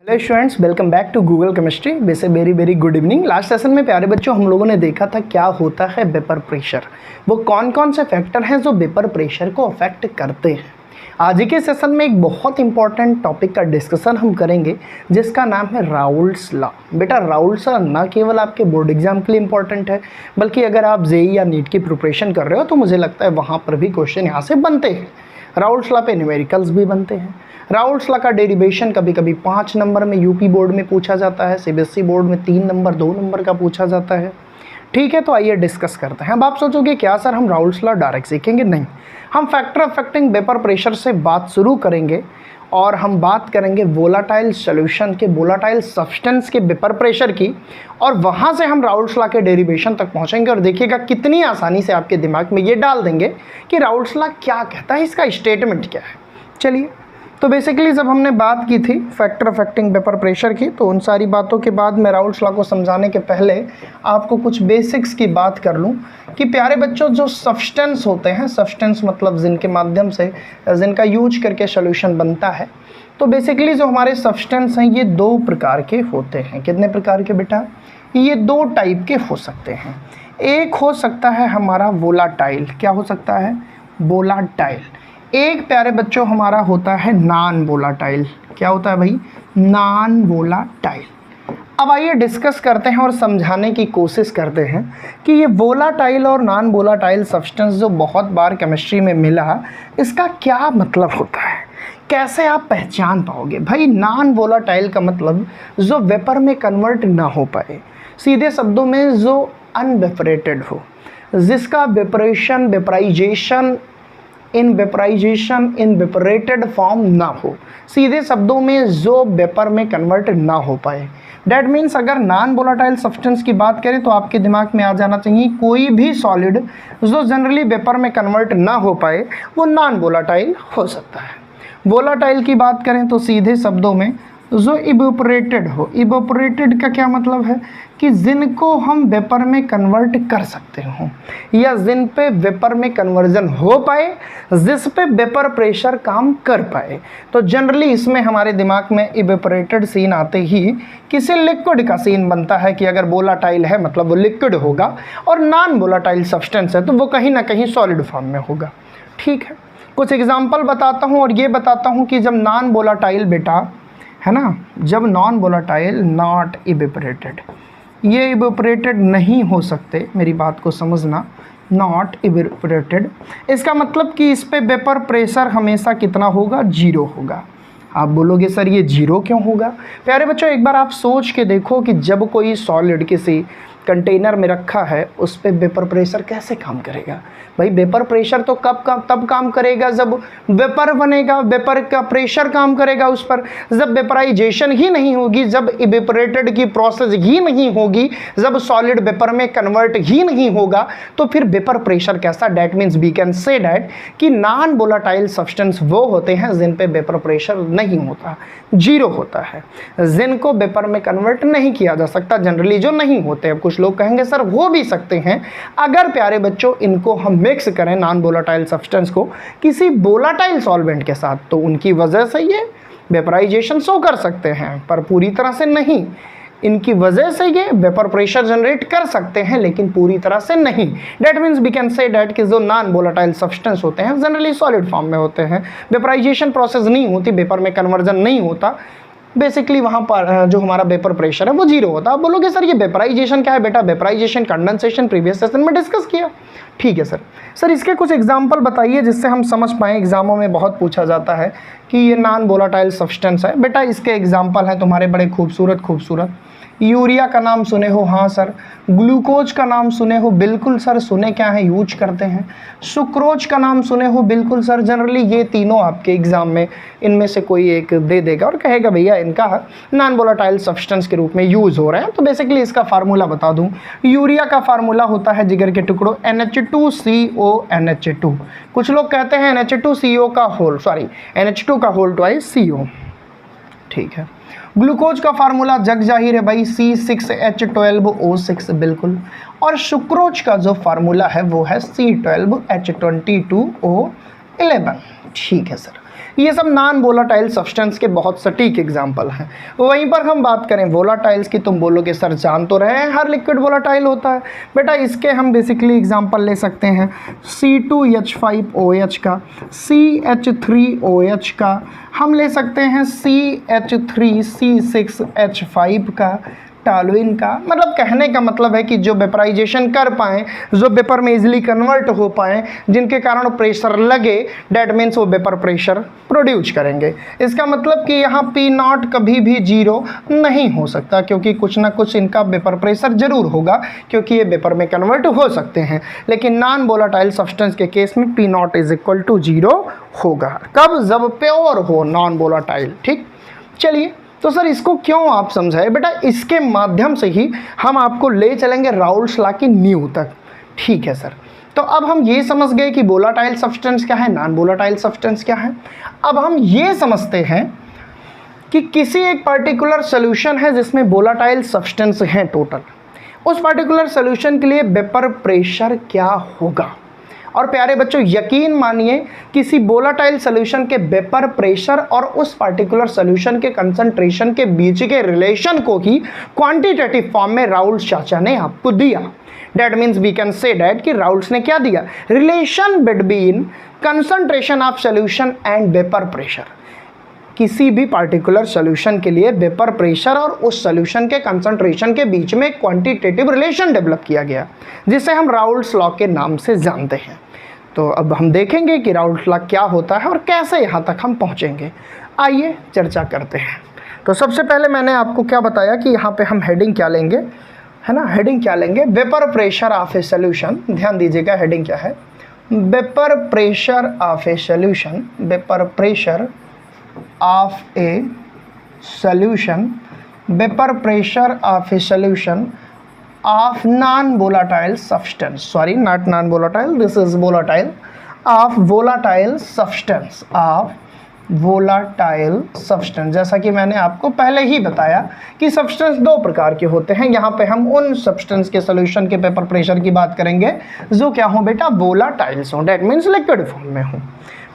Hello students, welcome back to Google chemistry. वैसे very good evening. Last session में प्यारे बच्चों हम लोगों ने देखा था क्या होता है वेपर प्रेशर, वो कौन कौन से फैक्टर हैं जो वेपर प्रेशर को अफेक्ट करते हैं। आज के सेशन में एक बहुत इंपॉर्टेंट टॉपिक का डिस्कशन हम करेंगे जिसका नाम है राउल्ट्स लॉ। बेटा राउल्ट्स लॉ ना केवल आपके बोर्ड एग्जाम के लिए इंपॉर्टेंट है, बल्कि अगर आप जेईई या नीट की प्रिपरेशन कर रहे हो तो मुझे लगता है वहाँ पर भी क्वेश्चन यहाँ से बनते हैं। राउल्ट्स लॉ पे न्यूमेरिकल्स भी बनते हैं। राउल्ट्स लॉ का डेरिवेशन कभी कभी 5 नंबर में यूपी बोर्ड में पूछा जाता है, सीबीएसई बोर्ड में 3 नंबर 2 नंबर का पूछा जाता है। ठीक है, तो आइए डिस्कस करते हैं। अब आप सोचोगे क्या सर हम राउल्ट्स लॉ डायरेक्ट सीखेंगे? नहीं, हम फैक्टर अफेक्टिंग वेपर प्रेशर से बात शुरू करेंगे और हम बात करेंगे वोलाटाइल सॉल्यूशन के, वोलाटाइल सब्सटेंस के वेपर प्रेशर की, और वहाँ से हम राउल्ट्स लॉ के डेरिवेशन तक पहुँचेंगे। और देखिएगा कितनी आसानी से आपके दिमाग में ये डाल देंगे कि राउल्ट्स लॉ क्या कहता है, इसका स्टेटमेंट क्या है। चलिए, तो बेसिकली जब हमने बात की थी फैक्टर अफेक्टिंग वेपर प्रेशर की, तो उन सारी बातों के बाद मैं राउल्ट्स लॉ को समझाने के पहले आपको कुछ बेसिक्स की बात कर लूं कि प्यारे बच्चों जो सब्सटेंस होते हैं, सब्सटेंस मतलब जिनके माध्यम से जिनका यूज करके सोल्यूशन बनता है, तो बेसिकली जो हमारे सब्सटेंस हैं ये 2 प्रकार के होते हैं। कितने प्रकार के बेटा? ये 2 टाइप के हो सकते हैं। एक हो सकता है हमारा वोलाटाइल। क्या हो सकता है? वोलाटाइल। एक प्यारे बच्चों हमारा होता है नॉन वोलाटाइल। क्या होता है भाई? Non volatile. अब आइए डिस्कस करते हैं और समझाने की कोशिश करते हैं कि ये वोलाटाइल और नॉन वोलाटाइल सब्सटेंस जो बहुत बार केमिस्ट्री में मिला, इसका क्या मतलब होता है, कैसे आप पहचान पाओगे? भाई नॉन वोलाटाइल का मतलब जो वेपर में कन्वर्ट ना हो पाए, सीधे शब्दों में जो अनवेपरेटेड हो, जिसका वेपरेशन वेपराइजेशन इन वेपरेटेड फॉर्म ना हो, सीधे शब्दों में जो वेपर में कन्वर्ट ना हो पाए। डैट मीन्स अगर नॉन वोलाटाइल सब्सटेंस की बात करें तो आपके दिमाग में आ जाना चाहिए कोई भी सॉलिड जो जनरली वेपर में कन्वर्ट ना हो पाए वो नॉन वोलाटाइल हो सकता है। वोलाटाइल की बात करें तो सीधे शब्दों में जो इवेपोरेटेड हो। इवेपोरेटेड का क्या मतलब है? कि जिनको हम वेपर में कन्वर्ट कर सकते हो या जिन पे वेपर में कन्वर्जन हो पाए, जिस पे वेपर प्रेशर काम कर पाए। तो जनरली इसमें हमारे दिमाग में इवेपोरेटेड सीन आते ही किसी लिक्विड का सीन बनता है कि अगर वोलाटाइल है मतलब वो लिक्विड होगा, और नॉन वोलाटाइल सब्सटेंस है तो वो कहीं ना कहीं सॉलिड फॉर्म में होगा। ठीक है, कुछ एग्जाम्पल बताता हूँ और ये बताता हूँ कि जब नॉन वोलाटाइल बेटा है ना, जब नॉन वोलाटाइल नॉट इवेपोरेटेड, ये इवेपोरेटेड नहीं हो सकते, मेरी बात को समझना, नॉट इवेपोरेटेड, इसका मतलब कि इस पे वेपर प्रेशर हमेशा कितना होगा? 0 होगा। आप बोलोगे सर ये 0 क्यों होगा? प्यारे बच्चों एक बार आप सोच के देखो कि जब कोई सॉलिड किसी कंटेनर में रखा है उस पे वेपर प्रेशर कैसे काम करेगा? भाई वेपर प्रेशर तो तब काम करेगा जब वेपर बनेगा, वेपर का प्रेशर काम करेगा उस पर। जब वेपराइजेशन ही नहीं होगी, जब इवेपोरेटेड की प्रोसेस ही नहीं होगी, जब सॉलिड वेपर में कन्वर्ट ही नहीं होगा, तो फिर वेपर प्रेशर कैसा? That means we can say that कि नॉन वोलाटाइल सब्सटेंस वो होते हैं जिन पे वेपर प्रेशर नहीं होता, 0 होता है, जिनको वेपर में कन्वर्ट नहीं किया जा सकता, जनरली जो नहीं होते। अब कुछ लोग कहेंगे सर हो भी सकते हैं। अगर प्यारे बच्चों इनको हम मिक्स करें नॉन वोलाटाइल सब्सटेंस को किसी वोलाटाइल सॉल्वेंट के साथ, तो उनकी वजह से ये वेपराइजेशन शो कर सकते हैं, पर पूरी तरह से नहीं। इनकी वजह से ये वेपर प्रेशर जनरेट कर सकते हैं लेकिन पूरी तरह से नहीं। That means we can say that कि जो नॉन वोलाटाइल सब्सटेंस होते हैं जनरली सॉलिड फॉर्म में होते हैं, वेपराइजेशन प्रोसेस नहीं होती, वेपर में कन्वर्जन नहीं होता, बेसिकली वहाँ पर जो हमारा वेपर प्रेशर है वो 0 होता है। आप बोलोगे सर ये वेपराइजेशन क्या है? बेटा वेपराइजेशन कंडेंसेशन प्रीवियस सेशन में डिस्कस किया। ठीक है सर इसके कुछ एग्जांपल बताइए जिससे हम समझ पाएँ। एग्जामों में बहुत पूछा जाता है कि ये नॉन वोलाटाइल सब्सटेंस है। बेटा इसके एग्जाम्पल हैं तुम्हारे बड़े खूबसूरत। यूरिया का नाम सुने हो? हाँ सर। ग्लूकोज का नाम सुने हो? बिल्कुल सर। सुने क्या है? यूज करते हैं। सुक्रोज का नाम सुने हो? बिल्कुल सर। जनरली ये तीनों आपके एग्जाम में इनमें से कोई एक दे देगा और कहेगा भैया इनका नॉन वोलाटाइल सब्सटेंस के रूप में यूज हो रहे हैं। तो बेसिकली इसका फार्मूला बता दूं, यूरिया का फार्मूला होता है जिगर के टुकड़ों NH2CO NH2। कुछ लोग कहते हैं NH2CO का होल, NH2 का होल ट्वाइस CO। ठीक है, ग्लूकोज का फार्मूला जग जाहिर है भाई C6H12O6 बिल्कुल, और सुक्रोज का जो फार्मूला है वो है C12H22O11। ठीक है सर, ये सब नॉन वोलाटाइल सब्सटेंस के बहुत सटीक एग्जाम्पल हैं। वहीं पर हम बात करें वोलाटाइल्स की, तुम बोलोगे सर जान तो रहे हैं हर लिक्विड वोलाटाइल होता है। बेटा इसके हम बेसिकली एग्जाम्पल ले सकते हैं C2H5OH का, CH3OH का, हम ले सकते हैं CH3C6H5 का, टॉलुइन का। मतलब कहने का मतलब है कि जो वेपराइजेशन कर पाएँ, जो वेपर में इजीली कन्वर्ट हो पाएँ, जिनके कारण प्रेशर लगे, डैट मीन्स वो वेपर प्रेशर प्रोड्यूस करेंगे। इसका मतलब कि यहाँ P0 कभी भी 0 नहीं हो सकता, क्योंकि कुछ ना कुछ इनका वेपर प्रेशर जरूर होगा, क्योंकि ये वेपर में कन्वर्ट हो सकते हैं। लेकिन नॉन वोलाटाइल सब्सटेंस के केस में P0 इज इक्वल टू 0 होगा। कब? जब प्योर हो नॉन वोलाटाइल। ठीक, चलिए तो सर इसको क्यों आप समझाए? बेटा इसके माध्यम से ही हम आपको ले चलेंगे राउल्ट्स लॉ की नींव तक। ठीक है सर, तो अब हम ये समझ गए कि वोलाटाइल सब्सटेंस क्या है, नॉन वोलाटाइल सब्सटेंस क्या है। अब हम ये समझते हैं कि किसी एक पर्टिकुलर सोल्यूशन है जिसमें वोलाटाइल सब्सटेंस हैं टोटल, उस पर्टिकुलर सोल्यूशन के लिए वेपर प्रेशर क्या होगा। और प्यारे बच्चों यकीन मानिए किसी वोलाटाइल सॉल्यूशन के वेपर प्रेशर और उस पर्टिकुलर सॉल्यूशन के कंसंट्रेशन के बीच के रिलेशन को ही क्वांटिटेटिव फॉर्म में राउल्ट्स चाचा ने आपको दिया। That means we can say that कि राउल्ट्स ने क्या दिया, relation between concentration of solution and vapour pressure. किसी भी पार्टिकुलर सॉल्यूशन के लिए वेपर प्रेशर और उस सॉल्यूशन के कंसंट्रेशन के बीच में क्वांटिटेटिव रिलेशन डेवलप किया गया, जिसे हम राउल्ट्स लॉ के नाम से जानते हैं। तो अब हम देखेंगे कि राउल्ट्स लॉ क्या होता है और कैसे यहाँ तक हम पहुँचेंगे। आइए चर्चा करते हैं। तो सबसे पहले मैंने आपको क्या बताया कि यहाँ पे हम हेडिंग क्या लेंगे, है ना, हेडिंग क्या लेंगे, vapour pressure of A solution. ध्यान दीजिएगा हेडिंग क्या है, vapour pressure of A solution, vapour pressure of a solution, vapor pressure of a solution of non-volatile substance, sorry not non-volatile, this is volatile, of volatile substance, of volatile substance। जैसा कि मैंने आपको पहले ही बताया कि substance दो प्रकार के होते हैं। यहाँ पे हम उन सब्सटेंस के सोल्यूशन के वेपर प्रेशर की बात करेंगे जो क्या हो बेटा, वोलाटाइल्स हो, डेट मीन्स लिक्विड फॉर्म में हो।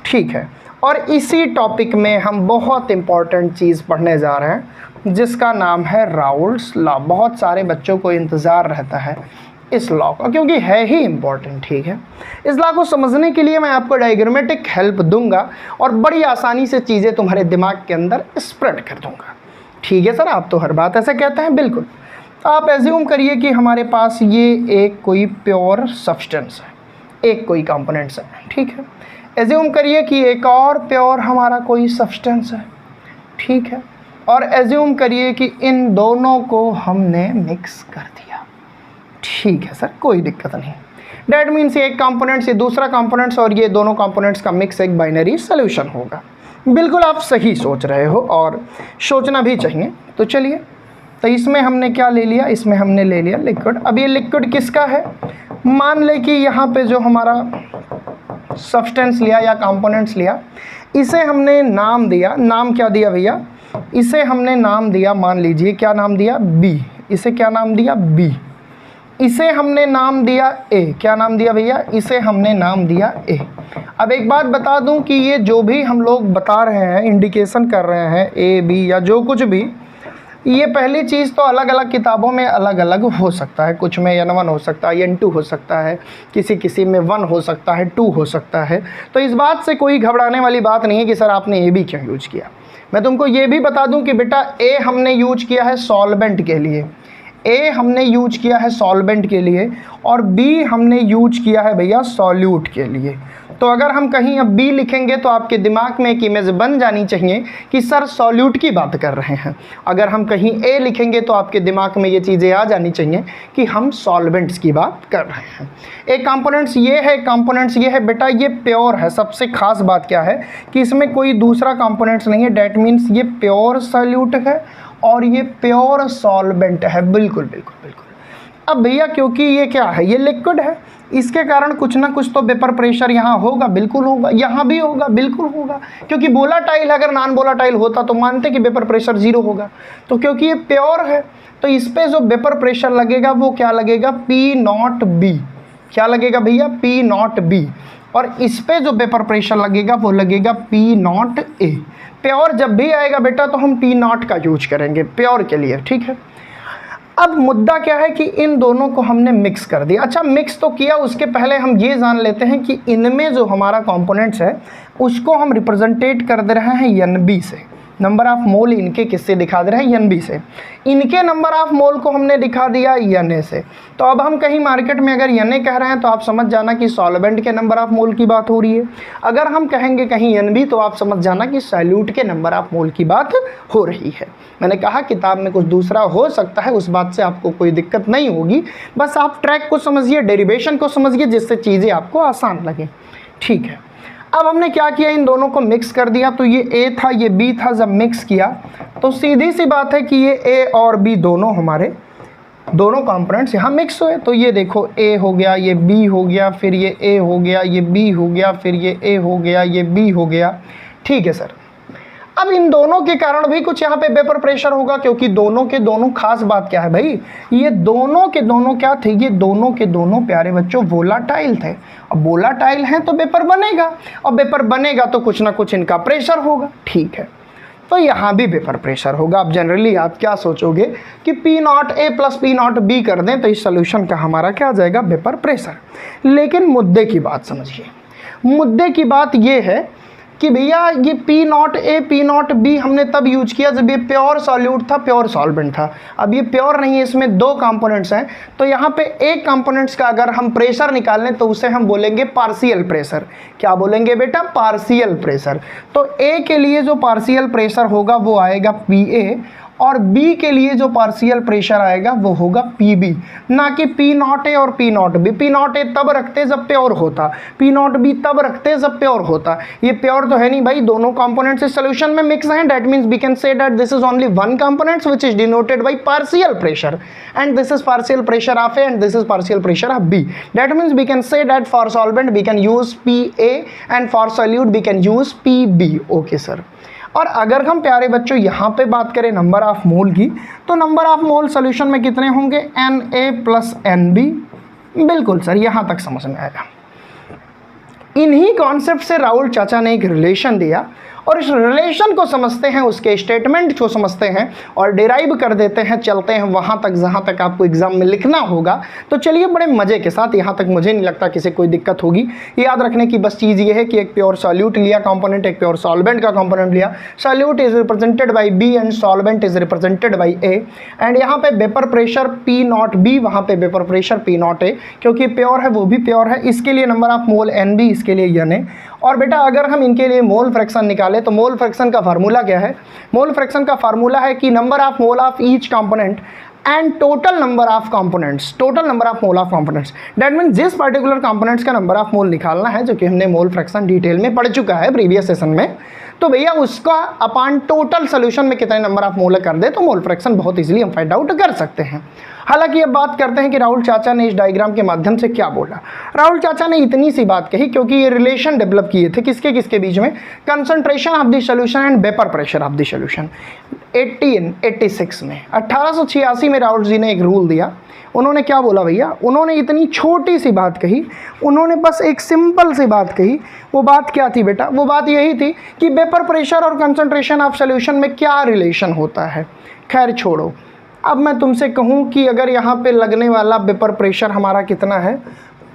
ठीक है, और इसी टॉपिक में हम बहुत इंपॉर्टेंट चीज़ पढ़ने जा रहे हैं जिसका नाम है राउल्ट्स लॉ। बहुत सारे बच्चों को इंतज़ार रहता है इस लॉ का, क्योंकि है ही इम्पॉर्टेंट। ठीक है, इस लॉ को समझने के लिए मैं आपको डायग्रामेटिक हेल्प दूंगा और बड़ी आसानी से चीज़ें तुम्हारे दिमाग के अंदर स्प्रेड कर दूंगा। ठीक है सर, आप तो हर बात ऐसे कहते हैं। बिल्कुल, आप एज्यूम करिए कि हमारे पास ये एक कोई प्योर सब्सटेंस है, एक कोई कंपोनेंट्स है। ठीक है, एज्यूम करिए कि एक और प्योर हमारा कोई सब्सटेंस है। ठीक है, और एज्यूम करिए कि इन दोनों को हमने मिक्स कर दिया। ठीक है सर, कोई दिक्कत नहीं। डैट मीन्स एक कंपोनेंट्स, ये दूसरा कंपोनेंट्स और ये दोनों कंपोनेंट्स का मिक्स एक बाइनरी सॉल्यूशन होगा। बिल्कुल आप सही सोच रहे हो और सोचना भी चाहिए। तो चलिए, तो इसमें हमने क्या ले लिया, इसमें हमने ले लिया लिक्विड। अब ये लिक्विड किसका है, मान ले कि यहाँ पे जो हमारा सब्सटेंस लिया या कंपोनेंट्स लिया, इसे हमने नाम दिया। नाम क्या दिया भैया, इसे हमने नाम दिया, मान लीजिए क्या नाम दिया, बी। इसे क्या नाम दिया, बी। इसे हमने नाम दिया ए। क्या नाम दिया भैया, इसे हमने नाम दिया ए। अब एक बात बता दूं कि ये जो भी हम लोग बता रहे हैं, इंडिकेशन कर रहे हैं ए बी या जो कुछ भी, ये पहली चीज़ तो अलग अलग किताबों में अलग अलग हो सकता है। कुछ में N1 हो सकता है, N2 हो सकता है, किसी में 1 हो सकता है, 2 हो सकता है। तो इस बात से कोई घबराने वाली बात नहीं है कि सर आपने ए बी क्यों यूज किया। मैं तुमको ये भी बता दूं कि बेटा ए हमने यूज किया है सॉल्वेंट के लिए, ए हमने यूज किया है सॉल्वेंट के लिए, और बी हमने यूज किया है भैया सॉल्यूट के लिए। तो अगर हम कहीं अब बी लिखेंगे तो आपके दिमाग में एक इमेज बन जानी चाहिए कि सर सॉल्यूट की बात कर रहे हैं। अगर हम कहीं ए लिखेंगे तो आपके दिमाग में ये चीज़ें आ जानी चाहिए कि हम सॉल्वेंट्स की बात कर रहे हैं। एक कंपोनेंट्स ये है, कंपोनेंट्स ये है बेटा, ये प्योर है। सबसे खास बात क्या है कि इसमें कोई दूसरा कंपोनेंट्स नहीं है। डैट मीन्स ये प्योर सॉल्यूट है और ये प्योर सॉल्वेंट है। बिल्कुल बिल्कुल बिल्कुल। अब भैया क्योंकि ये क्या है, ये लिक्विड है, इसके कारण कुछ ना कुछ तो वेपर प्रेशर यहाँ होगा, बिल्कुल होगा, यहाँ भी होगा, बिल्कुल होगा। क्योंकि वोलाटाइल, अगर नॉन वोलाटाइल होता तो मानते कि वेपर प्रेशर 0 होगा। तो क्योंकि ये प्योर है तो इस पे जो वेपर प्रेशर लगेगा वो क्या लगेगा, P0B। क्या लगेगा भैया, P0B। और इस पे जो वेपर प्रेशर लगेगा वो लगेगा P0 A। प्योर जब भी आएगा बेटा तो हम P0 का यूज करेंगे प्योर के लिए, ठीक है। अब मुद्दा क्या है कि इन दोनों को हमने मिक्स कर दिया। अच्छा, मिक्स तो किया, उसके पहले हम ये जान लेते हैं कि इनमें जो हमारा कंपोनेंट्स है उसको हम रिप्रेजेंटेट कर दे रहे हैं NB से। नंबर ऑफ मोल इनके किससे दिखा दे रहे हैं? NB से। इनके नंबर ऑफ मोल को हमने दिखा दिया Na से। तो अब हम कहीं मार्केट में अगर Na कह रहे हैं तो आप समझ जाना कि सॉल्वेंट के नंबर ऑफ मोल की बात हो रही है। अगर हम कहेंगे कहीं NB तो आप समझ जाना कि सॉल्यूट के नंबर ऑफ मोल की बात हो रही है। मैंने कहा किताब में कुछ दूसरा हो सकता है, उस बात से आपको कोई दिक्कत नहीं होगी, बस आप ट्रैक को समझिए, डेरिवेशन को समझिए, जिससे चीज़ें आपको आसान लगे, ठीक है। अब हमने क्या किया, इन दोनों को मिक्स कर दिया। तो ये A था, ये B था, जब मिक्स किया तो सीधी सी बात है कि ये A और B दोनों हमारे दोनों कंपोनेंट्स यहाँ मिक्स हुए। तो ये देखो A हो गया, ये B हो गया, फिर ये A हो गया, ये B हो गया, फिर ये A हो गया, ये B हो गया, ठीक है सर। अब इन दोनों के कारण भी कुछ यहाँ पे वेपर प्रेशर होगा, क्योंकि दोनों के दोनों, खास बात क्या है भाई, ये दोनों के दोनों क्या थे, ये दोनों के दोनों प्यारे बच्चों वोलाटाइल थे। अब वोलाटाइल हैं तो वेपर बनेगा, और वेपर बनेगा तो कुछ ना कुछ इनका प्रेशर होगा, ठीक है। तो यहाँ भी वेपर प्रेशर होगा। अब जनरली आप क्या सोचोगे कि P0A प्लस P0B कर दें तो इस सोल्यूशन का हमारा क्या आ जाएगा, वेपर प्रेशर। लेकिन मुद्दे की बात समझिए, मुद्दे की बात ये है कि भैया ये P0A P0B हमने तब यूज किया जब ये प्योर सॉल्यूट था, प्योर सॉल्वेंट था। अब ये प्योर नहीं है, इसमें दो कंपोनेंट्स हैं। तो यहाँ पे एक कंपोनेंट्स का अगर हम प्रेशर निकालें तो उसे हम बोलेंगे पार्शियल प्रेशर। क्या बोलेंगे बेटा? Partial pressure. तो A के लिए जो पार्शियल प्रेशर होगा वो आएगा PA, और B के लिए जो पार्शियल प्रेशर आएगा वो होगा PB, ना कि P0A और P0B। P0A तब रखते जब प्योर होता, P0B तब रखते जब प्योर होता। ये प्योर तो है नहीं भाई, दोनों कंपोनेंट्स इस सॉल्यूशन में मिक्स हैं। That means we can say that this is only one components which is denoted by partial pressure, and this is partial pressure of A and this is partial pressure of B. That means we can say that for solvent we can use PA and for solute we can use PB. Okay sir. और अगर हम प्यारे बच्चों यहाँ पे बात करें number of मोल की, तो नंबर ऑफ मोल सोल्यूशन में कितने होंगे? Na plus NB। बिल्कुल सर, यहाँ तक समझ में आएगा। इन्हीं कॉन्सेप्ट से राहुल चाचा ने एक रिलेशन दिया, और इस रिलेशन को समझते हैं, उसके स्टेटमेंट को समझते हैं और डिराइव कर देते हैं, चलते हैं वहाँ तक जहाँ तक आपको एग्जाम में लिखना होगा। तो चलिए बड़े मज़े के साथ, यहाँ तक मुझे नहीं लगता किसी कोई दिक्कत होगी। याद रखने की बस चीज़ ये है कि एक प्योर सॉल्यूट लिया कंपोनेंट, एक प्योर सॉल्वेंट का कंपोनेंट लिया। Solute is represented by B and solvent is represented by A, and यहाँ पे वेपर प्रेशर P0B, वहाँ पे वेपर प्रेशर P0A, क्योंकि प्योर है वो भी प्योर है। इसके लिए नंबर ऑफ मोल NB, इसके लिए Na। और बेटा अगर हम इनके लिए मोल फ्रैक्शन निकालें तो मोल फ्रैक्शन का फार्मूला क्या है? मोल फ्रैक्शन का फार्मूला है कि number of mole of each component and total number of components, total number of mole of components. That mean जिस पर्टिकुलर कंपोनेंट्स का नंबर ऑफ मोल निकालना है, जो कि हमने मोल फ्रैक्शन डिटेल में पढ़ चुका है प्रीवियस सेशन में, तो भैया उसका अपान टोटल सोल्यूशन में कितने नंबर ऑफ मोल कर दे तो मोल फ्रैक्शन बहुत इजीली हम फाइंड आउट कर सकते हैं। हालांकि अब बात करते हैं कि राहुल चाचा ने इस डायग्राम के माध्यम से क्या बोला। राहुल चाचा ने इतनी सी बात कही, क्योंकि ये रिलेशन डेवलप किए थे किसके किसके बीच में? Concentration of the solution and vapour pressure of the solution. 1886 में, 1886 में राहुल जी ने एक रूल दिया। उन्होंने क्या बोला भैया? उन्होंने इतनी छोटी सी बात कही, उन्होंने बस एक सिंपल सी बात कही। वो बात क्या थी बेटा? वो बात यही थी कि वेपर प्रेशर और कंसंट्रेशन ऑफ सॉल्यूशन में क्या रिलेशन होता है। खैर छोड़ो, अब मैं तुमसे कहूँ कि अगर यहाँ पे लगने वाला वेपर प्रेशर हमारा कितना है?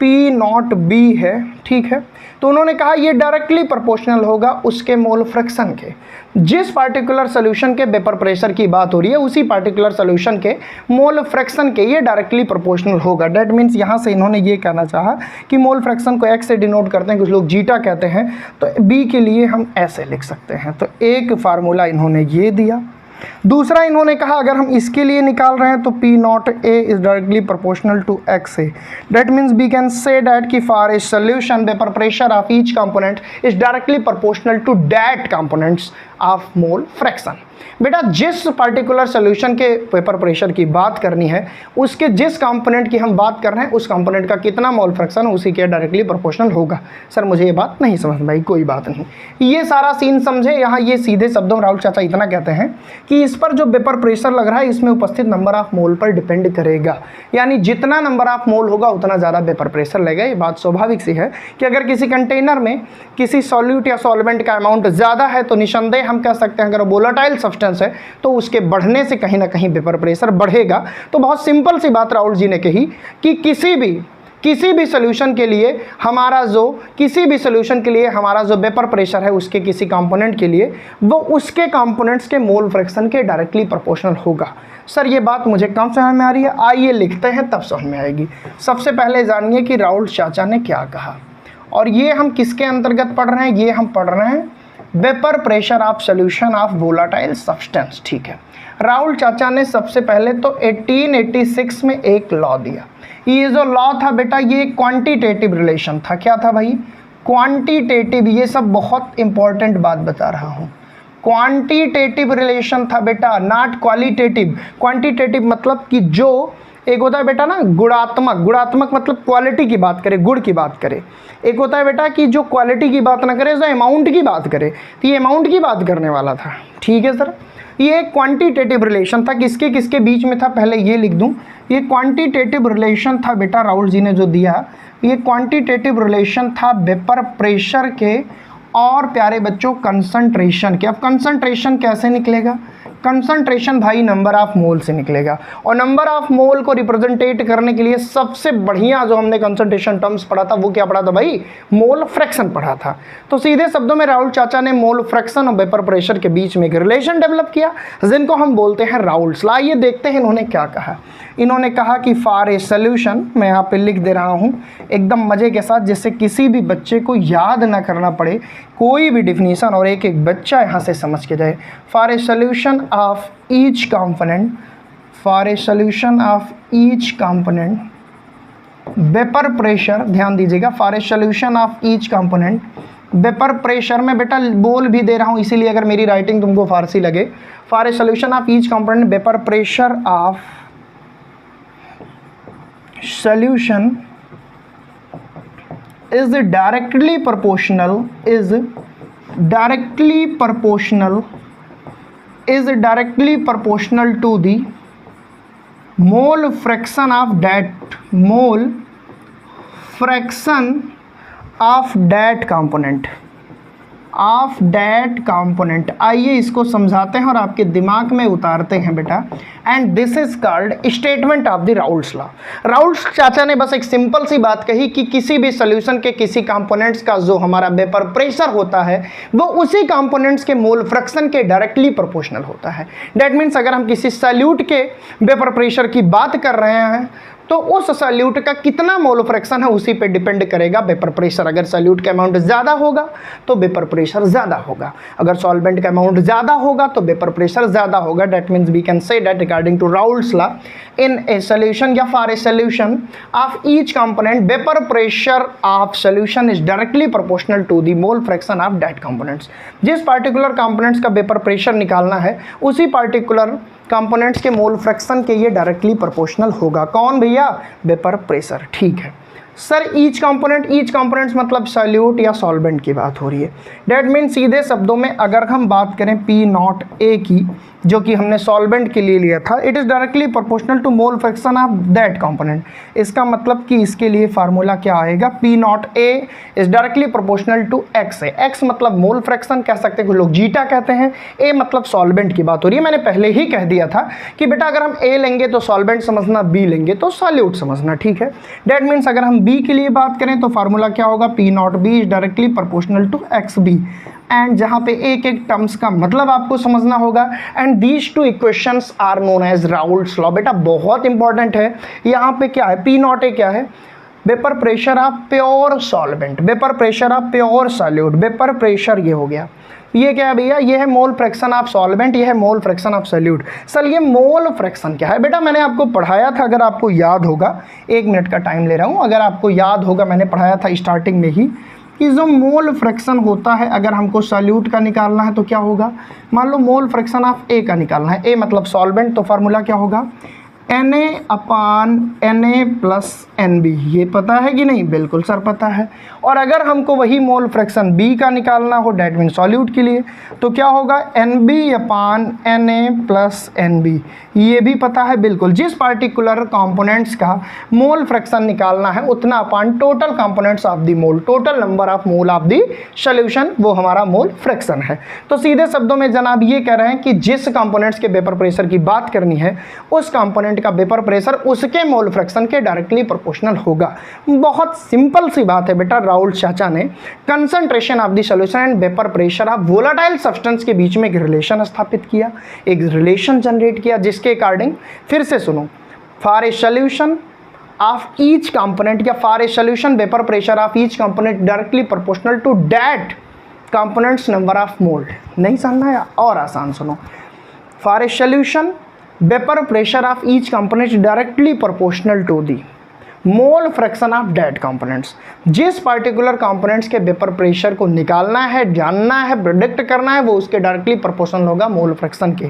P0B है, ठीक है। तो उन्होंने कहा ये डायरेक्टली प्रोपोर्शनल होगा उसके मोल फ्रैक्शन के। जिस पार्टिकुलर सोल्यूशन के वेपर प्रेशर की बात हो रही है उसी पार्टिकुलर सोल्यूशन के मोल फ्रैक्शन के ये डायरेक्टली प्रोपोर्शनल होगा। डेट मीन्स यहाँ से इन्होंने ये कहना चाहा कि मोल फ्रैक्शन को x से डिनोट करते हैं, कुछ लोग जीटा कहते हैं, तो B के लिए हम ऐसे लिख सकते हैं। तो एक फार्मूला इन्होंने ये दिया। दूसरा इन्होंने कहा अगर हम इसके लिए निकाल रहे हैं तो P0A is directly proportional to XA। That means we can say that कि for a solution vapour pressure of each component is directly proportional to that components of mole fraction. बेटा जिस पार्टिकुलर सोल्यूशन के paper pressure की बात करनी है, उसके जिस कंपोनेंट की हम बात कर रहे हैं उस कंपोनेंट का कितना मोल फ्रैक्शन उसी के डायरेक्टली प्रोपोर्शनल होगा। सर मुझे ये बात नहीं समझ भाई, कोई बात नहीं, ये सारा सीन समझे। यहाँ ये सीधे शब्दों में राहुल चाचा इतना कहते हैं कि इस पर जो पेपर प्रेशर लग रहा है इसमें उपस्थित नंबर ऑफ मोल पर डिपेंड करेगा, यानी जितना नंबर ऑफ मोल होगा उतना ज़्यादा पेपर प्रेशर लगेगा। ये बात स्वाभाविक सी है कि अगर किसी कंटेनर में किसी सॉल्यूट या सॉल्वेंट का अमाउंट ज़्यादा है तो निसंदेह हम कह सकते हैं अगर वोलेटाइल सब्सटेंस है तो उसके बढ़ने से कहीं ना कहीं पेपर प्रेशर बढ़ेगा। तो बहुत सिंपल सी बात राहुल जी ने कही कि किसी भी सोल्यूशन के लिए हमारा जो वेपर प्रेशर है उसके किसी कंपोनेंट के लिए वो उसके कंपोनेंट्स के मोल फ्रैक्शन के डायरेक्टली प्रोपोर्शनल होगा। सर ये बात मुझे कम समझ में आ रही है, आइए लिखते हैं तब समझ में आएगी। सबसे पहले जानिए कि राहुल चाचा ने क्या कहा, और ये हम किसके अंतर्गत पढ़ रहे हैं, ये हम पढ़ रहे हैं vapour pressure of solution of volatile substance. ठीक है, राहुल चाचा ने सबसे पहले तो 1886 में एक लॉ दिया। ये जो लॉ था बेटा ये क्वांटिटेटिव रिलेशन था। क्या था भाई? क्वांटिटेटिव। ये सब बहुत इंपॉर्टेंट बात बता रहा हूँ। क्वांटिटेटिव रिलेशन था बेटा, नॉट क्वालिटेटिव। क्वांटिटेटिव मतलब कि जो एक होता है बेटा ना गुणात्मक मतलब क्वालिटी की बात करे, गुण की बात करे। एक होता है बेटा कि जो क्वालिटी की बात ना करे, जो अमाउंट की बात करे, तो ये अमाउंट की बात करने वाला था। ठीक है सर, ये क्वांटिटेटिव रिलेशन था। किसके किसके बीच में था पहले ये लिख दूं। ये क्वांटिटेटिव रिलेशन था बेटा राहुल जी ने जो दिया, ये क्वांटिटेटिव रिलेशन था वेपर प्रेशर के और प्यारे बच्चों कंसंट्रेशन के। अब कंसंट्रेशन कैसे निकलेगा? कंसंट्रेशन भाई नंबर ऑफ मोल से निकलेगा, और नंबर ऑफ मोल को रिप्रेजेंटेट करने के लिए सबसे बढ़िया जो हमने कंसंट्रेशन टर्म्स पढ़ा था वो क्या पढ़ा था भाई? मोल फ्रैक्शन पढ़ा था। तो सीधे शब्दों में राहुल चाचा ने मोल फ्रैक्शन और वेपर प्रेशर के बीच में एक रिलेशन डेवलप किया जिनको हम बोलते हैं राउल्स लॉ। आइए देखते हैं इन्होंने क्या कहा। इन्होंने कहा कि फॉर ए सोल्यूशन, मैं यहाँ पे लिख दे रहा हूँ एकदम मज़े के साथ जिससे किसी भी बच्चे को याद ना करना पड़े कोई भी डिफिनीशन, और एक एक बच्चा यहाँ से समझ के जाए। For a solution of each component, for a solution of each component vapour pressure, ध्यान दीजिएगा, for a solution of each component vapour pressure में बेटा बोल भी दे रहा हूँ इसीलिए अगर मेरी राइटिंग तुमको फारसी लगे। For a solution of each component vapour pressure of solution is directly proportional to the mole fraction of that component। आइए इसको समझाते हैं और आपके दिमाग में उतारते हैं बेटा। And this is called statement of the Raoult's law. Raoul's चाचा ने बस एक सिंपल सी बात कही कि किसी भी सोल्यूशन के किसी कंपोनेंट्स का जो हमारा वेपर प्रेशर होता है वो उसी कंपोनेंट्स के मोल फ्रैक्शन के डायरेक्टली प्रोपोर्शनल होता है। दैट मीन्स अगर हम किसी सॉल्यूट के वेपर प्रेशर की बात कर रहे हैं तो उस सॉल्यूट का कितना मोल फ्रैक्शन है उसी पे डिपेंड करेगा वेपर प्रेशर। अगर सॉल्यूट का अमाउंट ज़्यादा होगा तो वेपर प्रेशर ज़्यादा होगा, अगर सॉल्वेंट का अमाउंट ज़्यादा होगा तो वेपर प्रेशर ज़्यादा होगा। That means we can say that according to Raoult's law in a solution या for a solution of each component vapour pressure of solution is directly proportional to the mole fraction of that components. जिस particular components का vapour pressure निकालना है उसी particular components के mole fraction के ये directly proportional होगा। कौन भैया? Vapour pressure. ठीक है सर, ईच कंपोनेंट्स मतलब सॉल्यूट या सॉल्वेंट की बात हो रही है। डेट मीन सीधे शब्दों में अगर हम बात करें पी नॉट ए की जो कि हमने सॉल्वेंट के लिए लिया था, it is directly proportional to mole fraction of that component. इसका मतलब कि इसके लिए फार्मूला क्या आएगा? P naught A is directly proportional to X A. X मतलब मोल फ्रैक्शन कह सकते हैं, कुछ लोग जीटा कहते हैं। ए मतलब सॉल्वेंट की बात हो रही है। मैंने पहले ही कह दिया था कि बेटा अगर हम ए लेंगे तो सॉल्वेंट समझना, बी लेंगे तो सॉल्यूट समझना। ठीक है, दैट मीन्स अगर हम बी के लिए बात करें तो फार्मूला क्या होगा? P naught B is directly proportional to X B. And जहाँ पे एक एक टर्म्स का मतलब आपको समझना होगा। And these two equations are known as Raoult's law. बेटा बहुत इंपॉर्टेंट है। यहाँ पे क्या है? पी नॉट ए क्या है? Vapour pressure of pure solvent, vapour pressure of pure solute. Vapour pressure ये हो गया। ये क्या है भैया? ये है मोल फ्रैक्शन ऑफ सॉल्वेंट, ये है mole fraction of solute. Sir ये मोल फ्रैक्शन क्या है? बेटा मैंने आपको पढ़ाया था, अगर आपको याद होगा, 1 मिनट का टाइम ले रहा हूँ, अगर आपको याद होगा मैंने पढ़ाया था स्टार्टिंग में ही कि जो मोल फ्रैक्शन होता है अगर हमको सॉल्यूट का निकालना है तो क्या होगा, मान लो मोल फ्रैक्शन ऑफ ए का निकालना है, ए मतलब सॉल्वेंट, तो फार्मूला क्या होगा Na/Na + Nb। ये पता है कि नहीं, बिल्कुल सर पता है। और अगर हमको वही मोल फ्रैक्शन बी का निकालना हो, डैट मीन सॉल्यूट के लिए, तो क्या होगा Nb/Na + Nb। ये भी पता है बिल्कुल, जिस पार्टिकुलर कंपोनेंट्स का मोल फ्रैक्शन निकालना है उतना अपान total components of the mole, total number of mole of the solution, वो हमारा मोल फ्रैक्शन है। तो सीधे शब्दों में जनाब ये कह रहे हैं कि जिस कंपोनेंट्स के वेपर प्रेशर की बात करनी है उस कंपोनेंट का वेपर प्रेशर उसके मोल फ्रैक्शन के डायरेक्टली प्रोपोर्शनल होगा। बहुत सिंपल सी बात है बेटा। राउल चाचा ने concentration of the solution and vapour pressure of volatile substance के बीच में एक रिलेशन स्थापित किया, एक रिलेशन जनरेट किया, जिसके अकॉर्डिंग, फिर से सुनो, for a solution of each component या for a solution vapour pressure of each component directly proportional to that components number of mole. नहीं समझना है, और आसान सुनो, for a solution vapour pressure of each component directly proportional to the mole fraction of that components. जिस particular components के vapour pressure को निकालना है, जानना है, प्रेडिक्ट करना है, वो उसके डायरेक्टली प्रोपोर्शनल होगा मोल फ्रैक्शन के।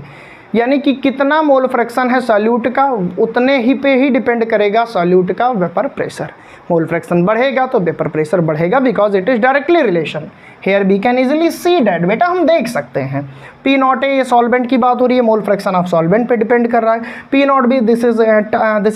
यानी कि कितना मोल फ्रैक्शन है सॉल्यूट का, उतने ही पे ही डिपेंड करेगा सॉल्यूट का वेपर प्रेशर। मोल फ्रैक्शन बढ़ेगा तो वेपर प्रेशर बढ़ेगा, because it is directly relation. Here we can easily see that, बेटा हम देख सकते हैं। पी नॉट ए, ये सॉल्वेंट की बात हो रही है, मोल फ्रैक्शन ऑफ सॉल्वेंट पे डिपेंड कर रहा है। P naught B, this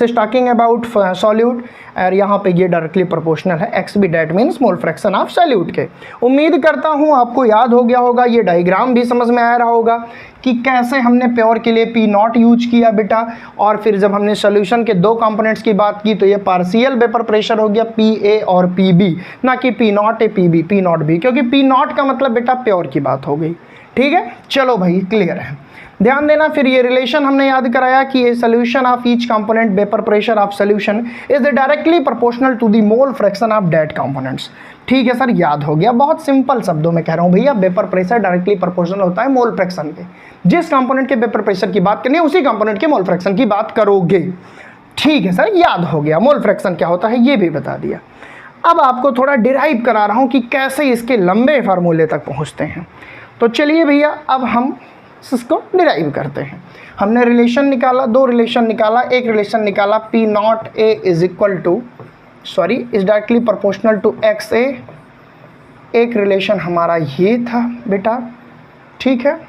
is talking about solute, और यहाँ पे ये डायरेक्टली प्रोपोर्शनल है। X B, that means mole fraction of solute के। उम्मीद करता हूँ आपको याद हो गया होगा, ये डायग्राम भी समझ में आ रहा होगा कि कैसे हमने प्योर के लिए पी नॉट यूज किया बेटा, और फिर जब हमने सॉल्यूशन के दो कंपोनेंट्स की बात की तो ये पार्शियल वेपर प्रेशर हो गया पी ए और पी बी, ना कि P naught A P B, P naught B, क्योंकि पी नॉट का मतलब बेटा प्योर की बात हो गई। ठीक है, चलो भाई क्लियर है, ध्यान देना। फिर ये रिलेशन हमने याद कराया कि ये solution of each component vapour pressure of solution is directly proportional to the mole fraction of that components. ठीक है सर, याद हो गया। बहुत सिंपल शब्दों में कह रहा हूँ भैया, वेपर प्रेशर डायरेक्टली प्रोपोर्शनल होता है मोल फ्रैक्शन के। जिस कंपोनेंट के वेपर प्रेशर की बात करनी है उसी कंपोनेंट के मोल फ्रैक्शन की बात करोगे। ठीक है सर, याद हो गया। मोल फ्रैक्शन क्या होता है ये भी बता दिया। अब आपको थोड़ा डिराइव करा रहा हूँ कि कैसे इसके लंबे फार्मूले तक पहुँचते हैं। तो चलिए भैया, अब हम इसको डिराइव करते हैं। हमने रिलेशन निकाला, दो रिलेशन निकाला। एक रिलेशन निकाला P naught A is equal to is directly proportional to X A. एक रिलेशन हमारा ये था बेटा, ठीक है,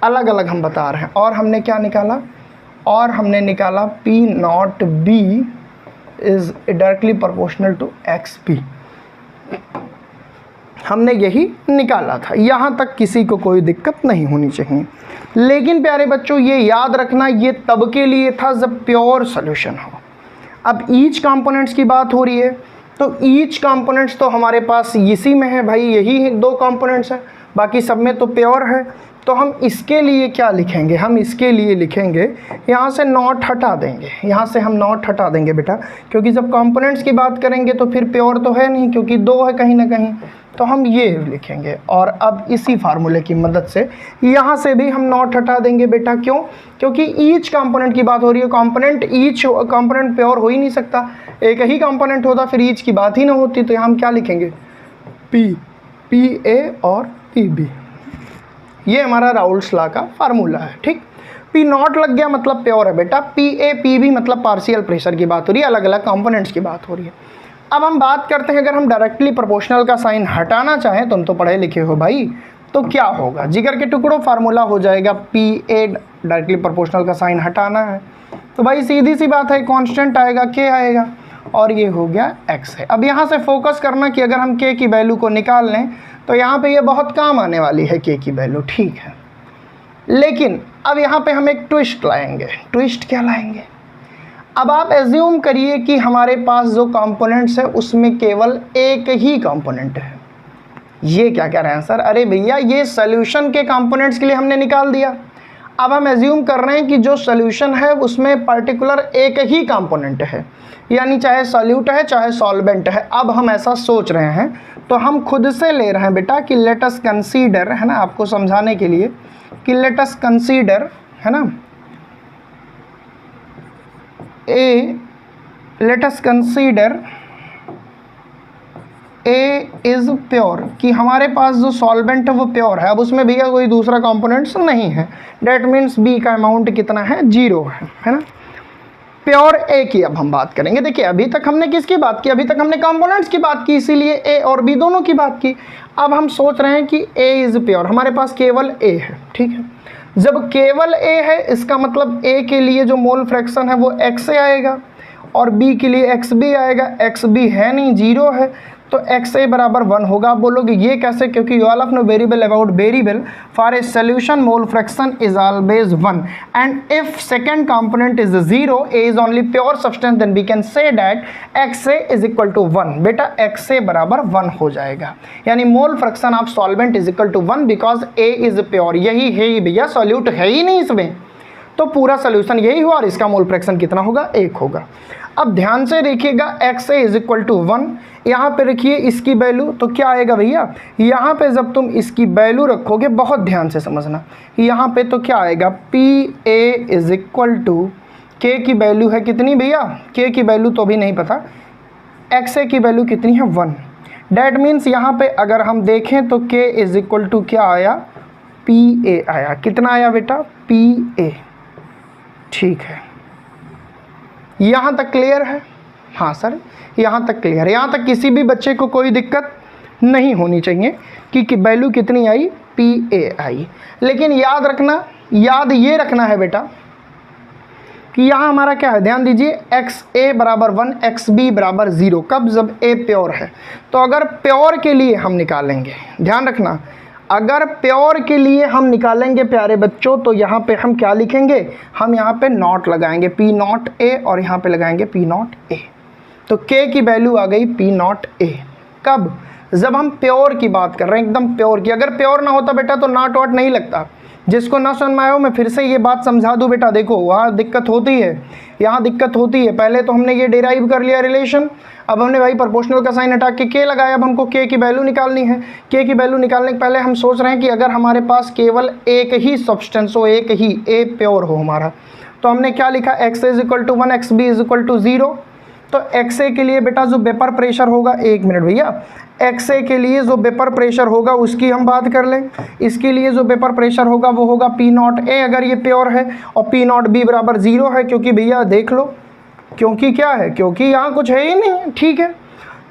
अलग अलग हम बता रहे हैं। और हमने क्या निकाला, और हमने निकाला P naught B is directly proportional to X P. हमने यही निकाला था, यहाँ तक किसी को कोई दिक्कत नहीं होनी चाहिए। लेकिन प्यारे बच्चों ये याद रखना, ये तब के लिए था जब प्योर सॉल्यूशन हो। अब ईच कंपोनेंट्स की बात हो रही है, तो ईच कंपोनेंट्स तो हमारे पास इसी में है भाई, यही दो कंपोनेंट्स हैं, बाकी सब में तो प्योर है। तो हम इसके लिए क्या लिखेंगे, हम इसके लिए लिखेंगे, यहाँ से नॉट हटा देंगे, यहाँ से हम नॉट हटा देंगे बेटा, क्योंकि जब कंपोनेंट्स की बात करेंगे तो फिर प्योर तो है नहीं, क्योंकि दो है कहीं ना कहीं, तो हम ये लिखेंगे। और अब इसी फार्मूले की मदद से यहाँ से भी हम नॉट हटा देंगे बेटा। क्यों? क्योंकि ईच कंपोनेंट की बात हो रही है। कंपोनेंट ईच कंपोनेंट प्योर हो ही नहीं सकता, एक ही कंपोनेंट होता फिर ईच की बात ही ना होती। तो यहाँ हम क्या लिखेंगे, पी ए और पी बी। ये हमारा राउल्स लॉ का फार्मूला है। ठीक, पी नॉट लग गया मतलब प्योर है बेटा, पी ए पी बी मतलब पार्शियल प्रेशर की बात हो रही है, अलग अलग कंपोनेंट्स की बात हो रही है। अब हम बात करते हैं, अगर हम डायरेक्टली प्रोपोर्शनल का साइन हटाना चाहें, तुम तो पढ़े लिखे हो भाई, तो क्या होगा, जिगर के टुकड़ों फार्मूला हो जाएगा पी ए, डायरेक्टली प्रोपोर्शनल का साइन हटाना है तो भाई सीधी सी बात है, कांस्टेंट आएगा, के आएगा, और ये हो गया एक्स है। अब यहाँ से फोकस करना कि अगर हम के की वैल्यू को निकाल लें तो यहाँ पे ये बहुत काम आने वाली है के की वैल्यू, ठीक है। लेकिन अब यहाँ पे हम एक ट्विस्ट लाएंगे। ट्विस्ट क्या लाएंगे, अब आप एज्यूम करिए कि हमारे पास जो कंपोनेंट्स है उसमें केवल एक ही कंपोनेंट है। ये क्या कह रहे हैं सर, अरे भैया ये सॉल्यूशन के कंपोनेंट्स के लिए हमने निकाल दिया। अब हम एज्यूम कर रहे हैं कि जो सॉल्यूशन है उसमें पर्टिकुलर एक ही कंपोनेंट है, यानी चाहे सॉल्यूट है चाहे सॉल्वेंट है। अब हम ऐसा सोच रहे हैं तो हम खुद से ले रहे हैं बेटा कि लेट अस कंसीडर, है ना, आपको समझाने के लिए कि लेट अस कंसीडर, है ना, let us consider A is pure, कि हमारे पास जो सॉल्वेंट है वो प्योर है, अब उसमें भैया कोई दूसरा कंपोनेंट्स नहीं है, डेट मीन्स बी का अमाउंट कितना है, 0 है ना। प्योर ए की अब हम बात करेंगे। देखिए अभी तक हमने किसकी बात की, अभी तक हमने कंपोनेंट्स की बात की, इसीलिए ए और बी दोनों की बात की। अब हम सोच रहे हैं कि ए इज़ प्योर, हमारे पास केवल ए है, ठीक है। जब केवल ए है इसका मतलब ए के लिए जो मोल फ्रैक्शन है वो एक्स ए आएगा और बी के लिए एक्स बी आएगा। एक्स बी है नहीं, 0 है, तो एक्स ए बराबर 1 होगा। आप बोलोगे ये कैसे, क्योंकि you all of know variable about variable for a solution mole fraction is always 1 and if second component is 0, A is only pure substance, then we can say that X A is equal to 1। बेटा X A बराबर 1 हो जाएगा, यानी mole fraction of solvent is equal to 1 because A is pure. यही है ही भैया, solute है ही नहीं इसमें, तो पूरा सोल्यूशन यही हुआ और इसका मोल फ्रैक्शन कितना होगा, 1 होगा। अब ध्यान से देखिएगा, X A is equal to 1, यहाँ पे रखिए इसकी वैल्यू, तो क्या आएगा भैया, यहाँ पे जब तुम इसकी वैल्यू रखोगे, बहुत ध्यान से समझना, यहाँ पे तो क्या आएगा, P A is equal to, K की वैल्यू है कितनी भैया, के की वैल्यू तो भी नहीं पता, एक्स ए की वैल्यू कितनी है, 1। डैट मीन्स यहाँ पे अगर हम देखें तो के इज इक्वल टू क्या आया, पी ए आया। कितना आया बेटा, पी ए, ठीक है। यहाँ तक क्लियर है, हाँ सर यहाँ तक क्लियर है, यहाँ तक किसी भी बच्चे को कोई दिक्कत नहीं होनी चाहिए कि वैल्यू कितनी आई, पी ए आई। लेकिन याद रखना, याद ये रखना है बेटा कि यहाँ हमारा क्या है, ध्यान दीजिए, एक्स ए बराबर 1, एक्स बी बराबर 0, कब, जब ए प्योर है। तो अगर प्योर के लिए हम निकालेंगे, ध्यान रखना, अगर प्योर के लिए हम निकालेंगे प्यारे बच्चों, तो यहाँ पे हम क्या लिखेंगे, हम यहाँ पे नॉट लगाएंगे, पी नॉट ए, और यहाँ पे लगाएंगे पी नॉट ए। तो के की वैल्यू आ गई पी नॉट ए, कब, जब हम प्योर की बात कर रहे हैं, एकदम प्योर की। अगर प्योर ना होता बेटा तो नॉट वॉट नहीं लगता। जिसको ना समझ में आया हो मैं फिर से ये बात समझा दूँ बेटा, देखो वहाँ दिक्कत होती है, यहाँ दिक्कत होती है। पहले तो हमने ये डिराइव कर लिया रिलेशन, अब हमने भाई प्रोपोर्शनल का साइन हटा के लगाया, अब हमको के की वैल्यू निकालनी है। के की वैल्यू निकालने के पहले हम सोच रहे हैं कि अगर हमारे पास केवल एक ही सब्सटेंस हो, एक ही ए प्योर हो हमारा, तो हमने क्या लिखा, X is equal to 1, X B is equal to 0। तो एक्स ए के लिए बेटा जो वेपर प्रेशर होगा, 1 मिनट भैया, एक्स ए के लिए जो वेपर प्रेशर होगा उसकी हम बात कर लें। इसके लिए जो वेपर प्रेशर होगा वो होगा पी नॉट ए अगर ये प्योर है, और पी नॉट बी बराबर 0 है, क्योंकि भैया देख लो, क्योंकि क्या है, क्योंकि यहाँ कुछ है ही नहीं, ठीक है।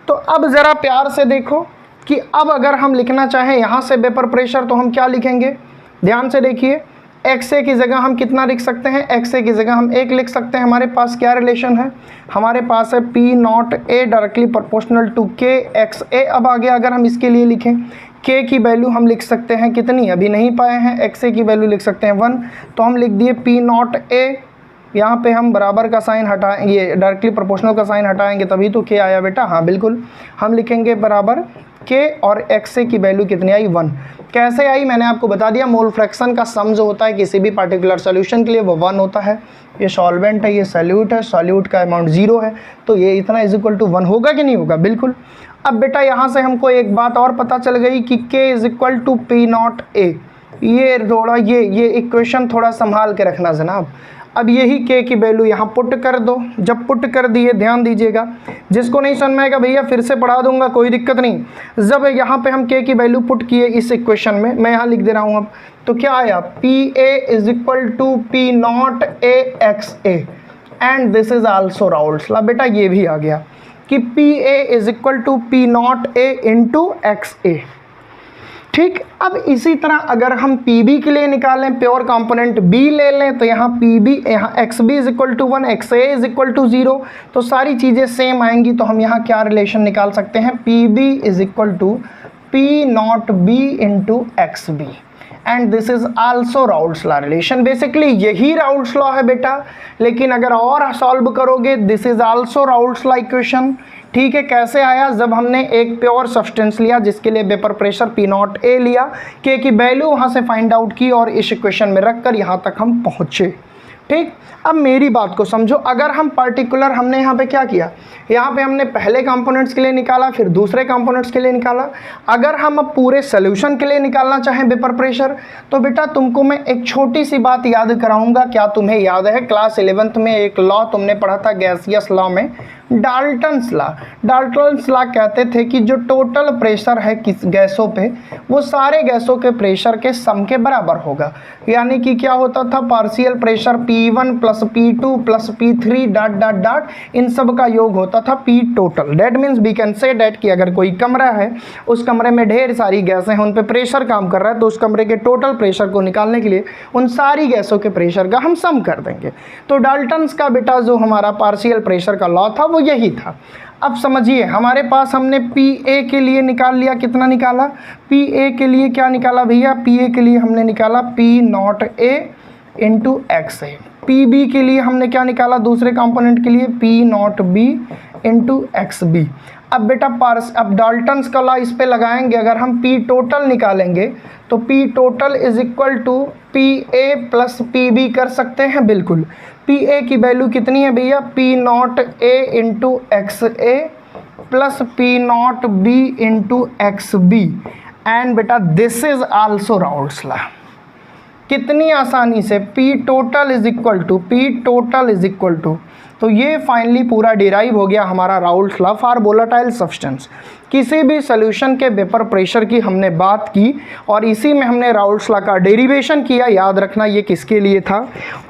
तो अब ज़रा प्यार से देखो कि अब अगर हम लिखना चाहें यहाँ से वेपर प्रेशर, तो हम क्या लिखेंगे, ध्यान से देखिए। एक्स ए की जगह हम कितना लिख सकते हैं, एक्स ए की जगह हम 1 लिख सकते हैं। हमारे पास क्या रिलेशन है, हमारे पास है P naught A directly proportional to K X A. अब आगे अगर हम इसके लिए लिखें, के की वैल्यू हम लिख सकते हैं कितनी, अभी नहीं पाए हैं, एक्स ए की वैल्यू लिख सकते हैं 1, तो हम लिख दिए पी नॉट ए। यहाँ पे हम बराबर का साइन हटाएं, ये डायरेक्टली प्रोपोर्शनल का साइन हटाएंगे तभी तो के आया बेटा, हाँ बिल्कुल। हम लिखेंगे बराबर के, और एक्स ए की वैल्यू कितनी आई, 1। कैसे आई मैंने आपको बता दिया, मोल फ्रैक्शन का सम जो होता है किसी भी पार्टिकुलर सोल्यूशन के लिए वो 1 होता है। ये सॉल्वेंट है, ये सॉल्यूट है, सॉल्यूट का अमाउंट 0 है, तो ये इतना इज इक्वल टू 1 होगा कि नहीं होगा, बिल्कुल। अब बेटा यहाँ से हमको एक बात और पता चल गई कि K is equal to P naught A. ये थोड़ा ये इक्वेशन थोड़ा संभाल के रखना जनाब। अब यही के की वैल्यू यहाँ पुट कर दो। जब पुट कर दिए, ध्यान दीजिएगा, जिसको नहीं समझ में आएगा भैया फिर से पढ़ा दूंगा, कोई दिक्कत नहीं। जब यहाँ पे हम के की वैल्यू पुट किए इस इक्वेशन में, मैं यहाँ लिख दे रहा हूँ अब, तो क्या आया, P A is equal to P naught A X A, and this is also Raoult's law. बेटा ये भी आ गया कि P A is equal to P naught A into X A, ठीक। अब इसी तरह अगर हम पी बी के लिए निकालें, प्योर कंपोनेंट बी ले लें, तो यहाँ पी बी, यहाँ X B is equal to 1, X A is equal to 0, तो सारी चीज़ें सेम आएंगी। तो हम यहाँ क्या रिलेशन निकाल सकते हैं, P B is equal to P naught B into X B, and this is also Raoult's law relation. Basically यही राउल्स लॉ है बेटा, लेकिन अगर और सॉल्व करोगे, this is also Raoult's law equation, ठीक है। कैसे आया, जब हमने एक प्योर सब्सटेंस लिया जिसके लिए वेपर प्रेशर पी नॉट ए लिया, के की वैल्यू वहाँ से फाइंड आउट की और इस इक्वेशन में रखकर यहाँ तक हम पहुँचे, ठीक। अब मेरी बात को समझो, अगर हम पर्टिकुलर, हमने यहाँ पे क्या किया, यहाँ पे हमने पहले कंपोनेंट्स के लिए निकाला, फिर दूसरे कंपोनेंट्स के लिए निकाला। अगर हम अब पूरे सोल्यूशन के लिए निकालना चाहें वेपर प्रेशर, तो बेटा तुमको मैं एक छोटी सी बात याद कराऊंगा। क्या तुम्हें याद है, क्लास 11th में एक लॉ तुमने पढ़ा था गैसियस लॉ में, डाल्टन्स लॉ कहते थे कि जो टोटल प्रेशर है किस गैसों पे वो सारे गैसों के प्रेशर के सम के बराबर होगा। यानी कि क्या होता था, partial pressure P1 plus P2 plus P3 dot dot dot इन सब का योग होता था P total. That means we can say that कि अगर कोई कमरा है, उस कमरे में ढेर सारी गैसें हैं, उन पे प्रेशर काम कर रहा है, तो उस कमरे के टोटल प्रेशर को निकालने के लिए उन सारी गैसों के प्रेशर का हम सम कर देंगे। तो डाल्टन्स का बेटा जो हमारा पार्शियल प्रेशर का लॉ था वो यही था। अब समझिए, हमारे पास हमने PA के लिए निकाल लिया, कितना निकाला, PA के लिए क्या निकाला भैया, PA के लिए हमने निकाला P0A इंटू XA। PB के लिए हमने क्या निकाला, दूसरे कंपोनेंट के लिए P0B इंटू XB। अब बेटा अब डाल्टन्स का लॉ इस पे लगाएंगे, अगर हम P टोटल निकालेंगे तो P total is equal to PA plus PB कर सकते हैं, बिल्कुल। PA की वैल्यू कितनी है भैया, P0A into XA plus P0B into XB and बेटा this is also Raoult's law. कितनी आसानी से P total is equal to तो ये फाइनली पूरा डिराइव हो गया हमारा Raoult's law for volatile substance. किसी भी सॉल्यूशन के वेपर प्रेशर की हमने बात की और इसी में हमने राउल्ट्स लॉ का डेरिवेशन किया। याद रखना ये किसके लिए था,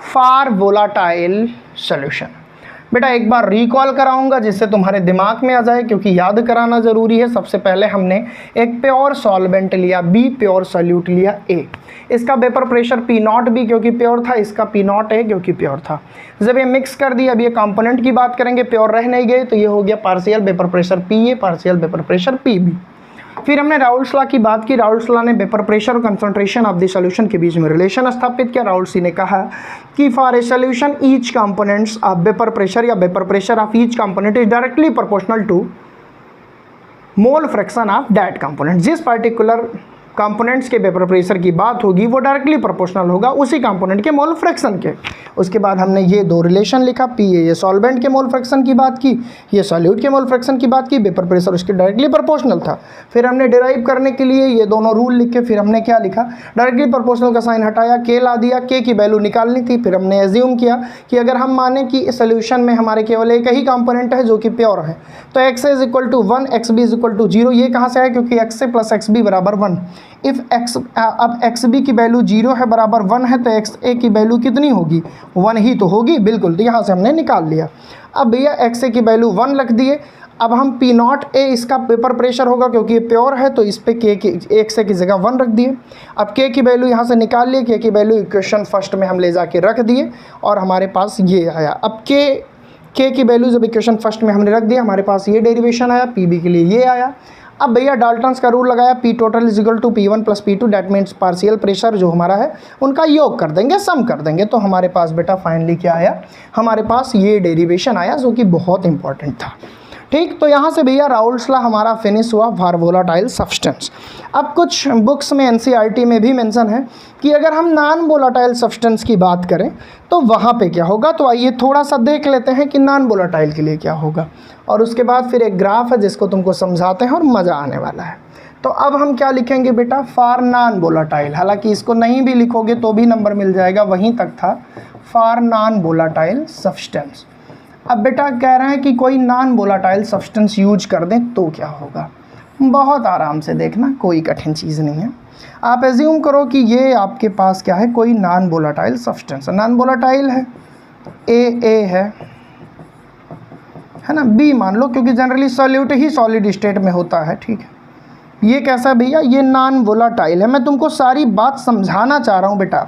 फॉर वोलेटाइल सॉल्यूशन। बेटा एक बार रिकॉल कराऊंगा जिससे तुम्हारे दिमाग में आ जाए, क्योंकि याद कराना ज़रूरी है। सबसे पहले हमने एक प्योर सॉल्वेंट लिया B, प्योर सॉल्यूट लिया A। इसका वेपर प्रेशर P0B क्योंकि प्योर था, इसका P0A क्योंकि प्योर था। जब ये मिक्स कर दिया, अब ये कंपोनेंट की बात करेंगे, प्योर रह नहीं गए, तो ये हो गया partial vapour pressure PA, partial vapour pressure PB। फिर हमने राउल्ट्स लॉ की बात की। राउल्ट्स लॉ ने वेपर प्रेशर और कंसंट्रेशन ऑफ द सॉल्यूशन के बीच में रिलेशन स्थापित किया। राउल्ट्स ने कहा कि for a solution each components of vapour pressure या vapour pressure of each component is directly proportional to mole fraction of that component. जिस पार्टिकुलर कंपोनेंट्स के वेपर प्रेशर की बात होगी वो डायरेक्टली प्रोपोर्शनल होगा उसी कंपोनेंट के मोल फ्रैक्शन के। उसके बाद हमने ये दो रिलेशन लिखा, PA ये सॉल्वेंट के मोल फ्रैक्शन की बात की, ये सॉल्यूट के मोल फ्रैक्शन की बात की, वेपर प्रेशर उसके डायरेक्टली प्रोपोर्शनल था। फिर हमने डिराइव करने के लिए ये दोनों रूल लिखे। फिर हमने क्या लिखा, डायरेक्टली प्रोपोर्शनल का साइन हटाया, K ला दिया, K की वैल्यू निकालनी थी। फिर हमने एज्यूम किया कि अगर हम माने कि सोल्यूशन में हमारे केवल एक ही कंपोनेंट है जो कि प्योर है, तो XA is equal to 1, XB is equal to 0। ये कहाँ से आया, क्योंकि XA प्लस XB बराबर 1। इफ़ अब XB की वैल्यू 0 है, बराबर 1 है, तो XA की वैल्यू कितनी होगी, 1 ही तो होगी, बिल्कुल। तो यहाँ से हमने निकाल लिया। अब भैया XA की वैल्यू 1 रख दिए। अब हम P0A इसका वेपर प्रेशर होगा क्योंकि ये प्योर है, तो इस पे XA की जगह 1 रख दिए। अब K की वैल्यू यहाँ से निकाल लिए, K की वैल्यू इक्वेशन फर्स्ट में हम ले जाके रख दिए और हमारे पास ये आया। अब K की वैल्यू जब इक्वेशन फर्स्ट में हमने रख दिया, हमारे पास ये डेरिवेशन आया, PB के लिए ये आया। अब भैया डाल्टन्स का रूल लगाया, P total is equal to P1 plus P2, that means partial pressure जो हमारा है उनका योग कर देंगे, सम कर देंगे। तो हमारे पास बेटा फाइनली क्या आया, हमारे पास ये डेरिवेशन आया जो कि बहुत इंपॉर्टेंट था। ठीक, तो यहाँ से भैया राउल्ट्स लॉ हमारा फिनिश हुआ फॉर वोलेटाइल सब्सटेंस। अब कुछ बुक्स में NCERT में भी मेंशन है कि अगर हम नॉन वोलेटाइल सब्सटेंस की बात करें तो वहाँ पे क्या होगा। तो आइए थोड़ा सा देख लेते हैं कि नॉन वोलेटाइल के लिए क्या होगा, और उसके बाद फिर एक ग्राफ है जिसको तुमको समझाते हैं और मज़ा आने वाला है। तो अब हम क्या लिखेंगे बेटा, फॉर नॉन वोलेटाइल। हालांकि इसको नहीं भी लिखोगे तो भी नंबर मिल जाएगा, वहीं तक था, फॉर नॉन वोलेटाइल सब्सटेंस। अब बेटा कह रहे हैं कि कोई नॉन वोलेटाइल सब्सटेंस यूज कर दें तो क्या होगा। बहुत आराम से देखना, कोई कठिन चीज़ नहीं है। आप एज्यूम करो कि ये आपके पास क्या है, कोई non volatile substance. Non volatile है, A है ना, B मान लो, क्योंकि जनरली सॉल्यूट ही सॉलिड स्टेट में होता है। ठीक है, ये कैसा है भैया, ये नॉन वोलेटाइल है। मैं तुमको सारी बात समझाना चाह रहा हूँ बेटा,